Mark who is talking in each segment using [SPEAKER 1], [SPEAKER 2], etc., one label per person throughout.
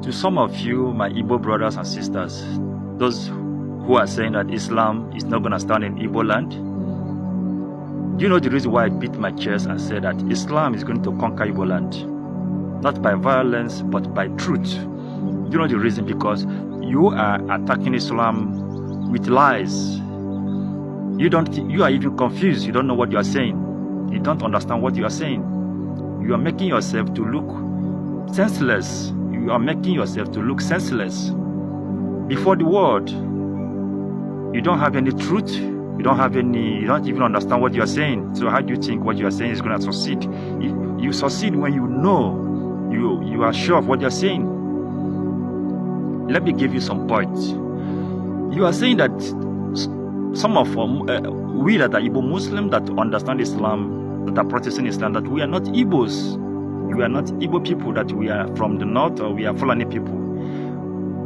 [SPEAKER 1] To some of you, my Igbo brothers and sisters, those who are saying that Islam is not going to stand in Igbo land, do you know the reason why I beat my chest and said that Islam is going to conquer Igbo land? Not by violence, but by truth. Do you know the reason? Because you are attacking Islam with lies. You are even confused. You don't know what you are saying. You don't understand what you are saying. You are making yourself to look senseless. You are making yourself to look senseless before the world. You don't have any truth. You don't even understand what you are saying. So how do you think what you are saying is going to succeed? You succeed when you know, you are sure of what you are saying. Let me give you some points. You are saying that some of we that are Igbo Muslims that understand Islam, that are practicing Islam, that we are not Igbos. We are not Igbo people, that we are from the north or we are Fulani people.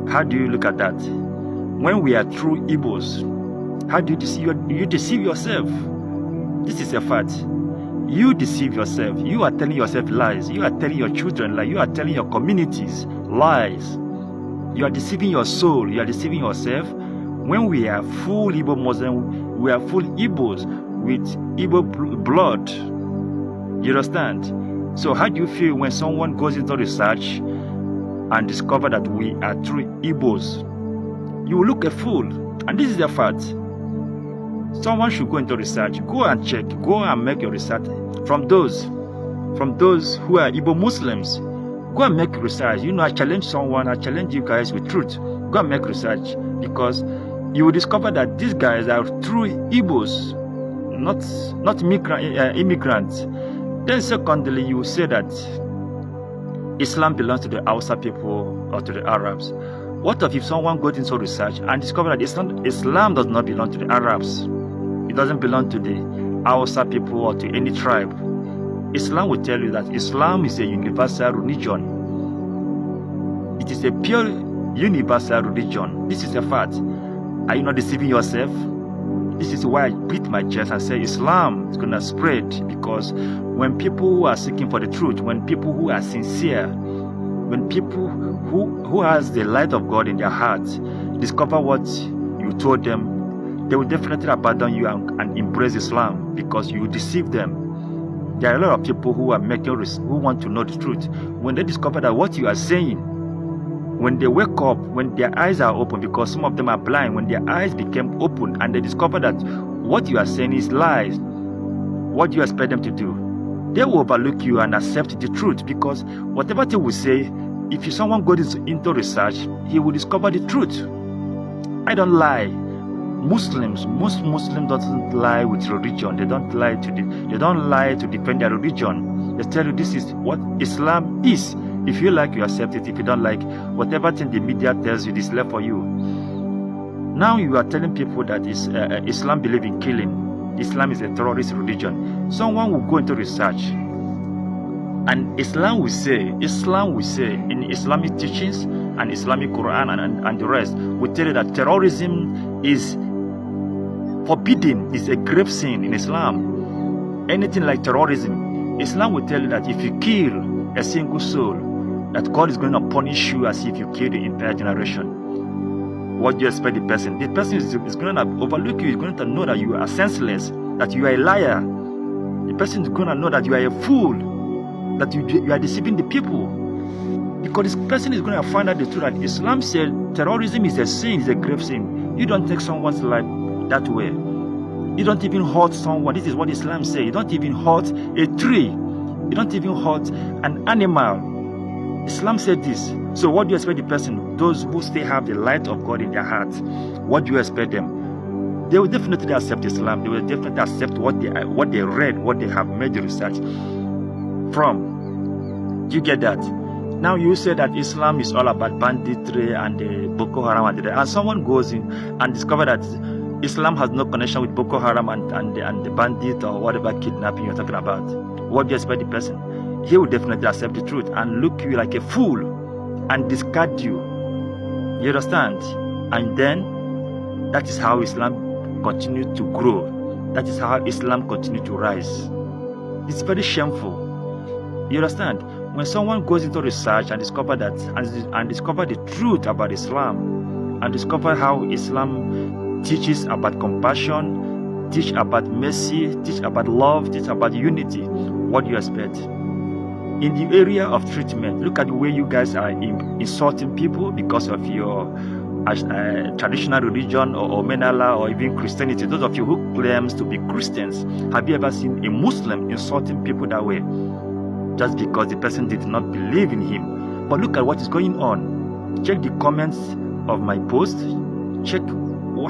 [SPEAKER 1] How do you look at that? When we are true Igbos, how do you deceive? You deceive yourself. This is a fact. You deceive yourself. You are telling yourself lies. You are telling your children lies. You are telling your communities lies. You are deceiving your soul. You are deceiving yourself. When we are full Igbo Muslim, we are full Igbos with Igbo blood. You understand? So how do you feel when someone goes into research and discover that we are true Igbos? You will look a fool. And this is the fact. Someone should go into research. Go and check. Go and make your research from those who are Igbo Muslims. Go and make research. You know, I challenge someone. I challenge you guys with truth. Go and make research, because you will discover that these guys are true Igbos, not immigrants. Then secondly, you will say that Islam belongs to the Hausa people or to the Arabs. What if someone goes into research and discovers that Islam does not belong to the Arabs? It doesn't belong to the Hausa people or to any tribe. Islam will tell you that Islam is a universal religion. It is a pure universal religion. This is a fact. Are you not deceiving yourself? This is why I beat my chest and say Islam is going to spread, because when people who are seeking for the truth, when people who are sincere, when people who has the light of God in their hearts discover what you told them, they will definitely abandon you and embrace Islam, because you deceive them. There are a lot of people who want to know the truth. When they discover that what you are saying, when they wake up, when their eyes are open, because some of them are blind, when their eyes became open and they discover that what you are saying is lies, what do you expect them to do? They will overlook you and accept the truth, because whatever they will say, if someone goes into research, he will discover the truth. I don't lie. Most Muslims don't lie with religion. They don't lie to defend their religion. They tell you this is what Islam is. If you like, you accept it. If you don't like, whatever thing the media tells you, it is left for you. Now you are telling people that Islam believe in killing. Islam is a terrorist religion. Someone will go into research, and Islam will say in Islamic teachings and Islamic Quran and the rest, will tell you that terrorism is forbidden, is a grave sin in Islam. Anything like terrorism, Islam will tell you that if you kill a single soul, that God is going to punish you as if you killed the entire generation. What do you expect the person? The person is going to overlook you. He's going to know that you are senseless, that you are a liar. The person is going to know that you are a fool, that you are deceiving the people. Because this person is going to find out the truth that Islam said terrorism is a sin, is a grave sin. You don't take someone's life that way. You don't even hurt someone. This is what Islam says. You don't even hurt a tree. You don't even hurt an animal. Islam said this. So what do you expect the person, those who still have the light of God in their hearts, what do you expect them? They will definitely accept Islam. They will definitely accept what they read, what they have made the research from. Do you get that? Now you say that Islam is all about banditry and Boko Haram and someone goes in and discover that Islam has no connection with Boko Haram and the bandit or whatever kidnapping you're talking about. What do you expect the person? He will definitely accept the truth and look you like a fool and discard you. You understand? And then that is how Islam continued to grow. That is how Islam continued to rise. It's very shameful. You understand? When someone goes into research and discover that and discover the truth about Islam, and discover how Islam teaches about compassion, teach about mercy, teach about love, teach about unity, what do you expect? In the area of treatment, look at the way you guys are insulting people because of your traditional religion or Menala or even Christianity. Those of you who claims to be Christians, have you ever seen a Muslim insulting people that way? Just because the person did not believe in him. But look at what is going on. Check the comments of my post. Check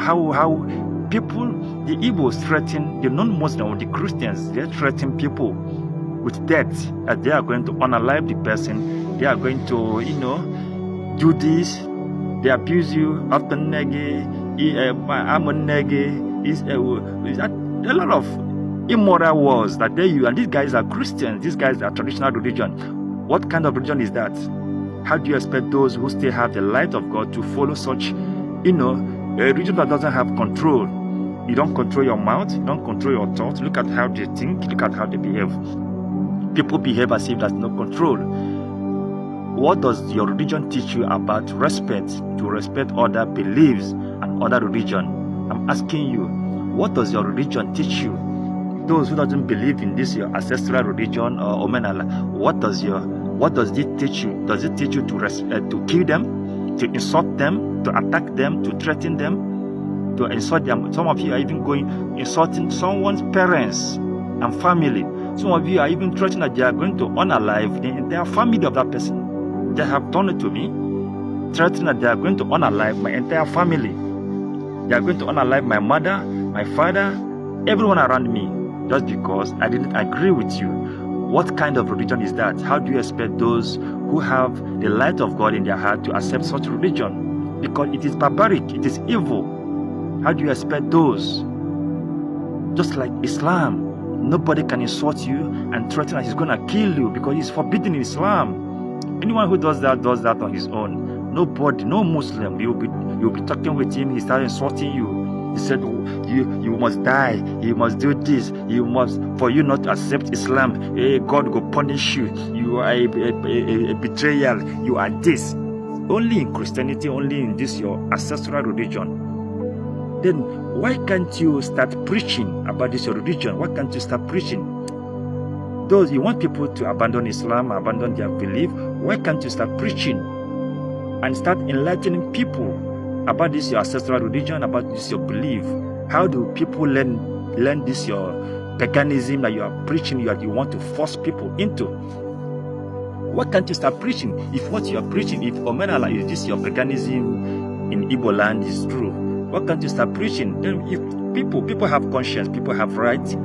[SPEAKER 1] how people, the Igbos threaten the non-Muslim, the Christians, they threaten people with death, as they are going to unalive the person. They are going to, do this. They abuse you. After nege, I'm a nege. Is a lot of immoral words that they use. And these guys are Christians. These guys are traditional religion. What kind of religion is that? How do you expect those who still have the light of God to follow such, a religion that doesn't have control? You don't control your mouth. You don't control your thoughts. Look at how they think. Look at how they behave. People behave as if there's no control. What does your religion teach you about respect? To respect other beliefs and other religion. I'm asking you, what does your religion teach you? Those who doesn't believe in this your ancestral religion or Omenala, what does it teach you? Does it teach you to kill them, to insult them, to attack them, to threaten them, to insult them? Some of you are even insulting someone's parents and family. Some of you are even threatening that they are going to unalive the entire family of that person. They have done it to me, threatening that they are going to unalive my entire family. They are going to unalive my mother, my father, everyone around me, just because I didn't agree with you. What kind of religion is that? How do you expect those who have the light of God in their heart to accept such religion? Because it is barbaric, it is evil. How do you expect those? Just like Islam. Nobody can insult you and threaten that he's going to kill you because it's forbidden in Islam. Anyone who does that on his own. Nobody, no Muslim, you'll be talking with him, he started insulting you. He said, you must die, you must do this, for you not to accept Islam, God will punish you, you are a betrayal, you are this. Only in Christianity, only in this your ancestral religion. Then why can't you start preaching about this your religion? Why can't you start preaching? Those you want people to abandon Islam, abandon their belief, why can't you start preaching and start enlightening people about this your ancestral religion, about this your belief? How do people learn this your paganism that you are preaching, you want to force people into? Why can't you start preaching? If what you are preaching, if Omenala is this your paganism in Igbo land is true, why can't you start preaching? Then if people have conscience, people have rights,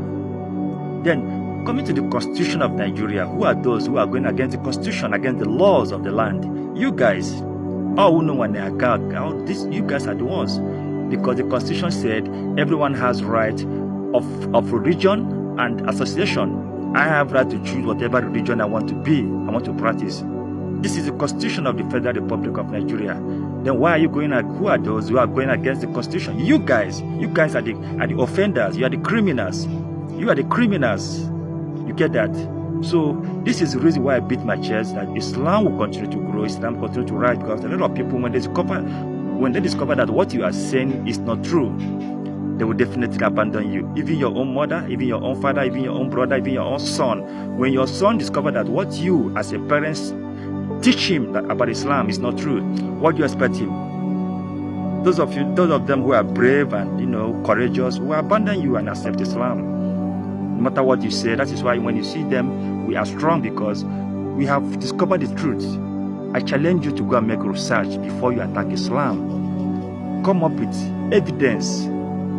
[SPEAKER 1] then coming to the constitution of Nigeria, who are those who are going against the constitution, against the laws of the land? You guys. You guys are the ones. Because the constitution said everyone has right of religion and association. I have right to choose whatever religion I want to be, I want to practice. This is the constitution of the Federal Republic of Nigeria. Then why are you going at who are those who are going against the constitution? You guys are the offenders, you are the criminals. You are the criminals. You get that? So this is the reason why I beat my chest that Islam will continue to grow, Islam will continue to rise, because a lot of people when they discover that what you are saying is not true, they will definitely abandon you. Even your own mother, even your own father, even your own brother, even your own son. When your son discovers that what you as a parent teach him that about Islam is not true, what do you expect him? Those of them who are brave and courageous will abandon you and accept Islam. No matter what you say, that is why when you see them, we are strong because we have discovered the truth. I challenge you to go and make research before you attack Islam. Come up with evidence.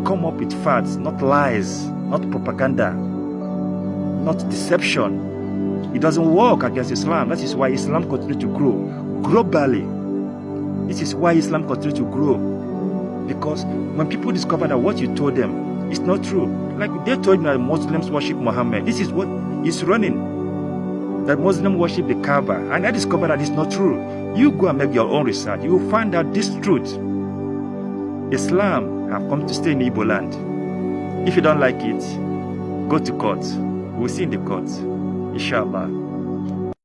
[SPEAKER 1] Come up with facts, not lies, not propaganda, not deception. It doesn't work against Islam. That is why Islam continues to grow globally. This is why Islam continues to grow. Because when people discover that what you told them is not true, like they told me that Muslims worship Muhammad, this is what is running. That Muslims worship the Kaaba, and I discovered that it's not true. You go and make your own research. You will find out this truth. Islam have come to stay in Igbo land. If you don't like it, go to court. We'll see in the court. Inshallah.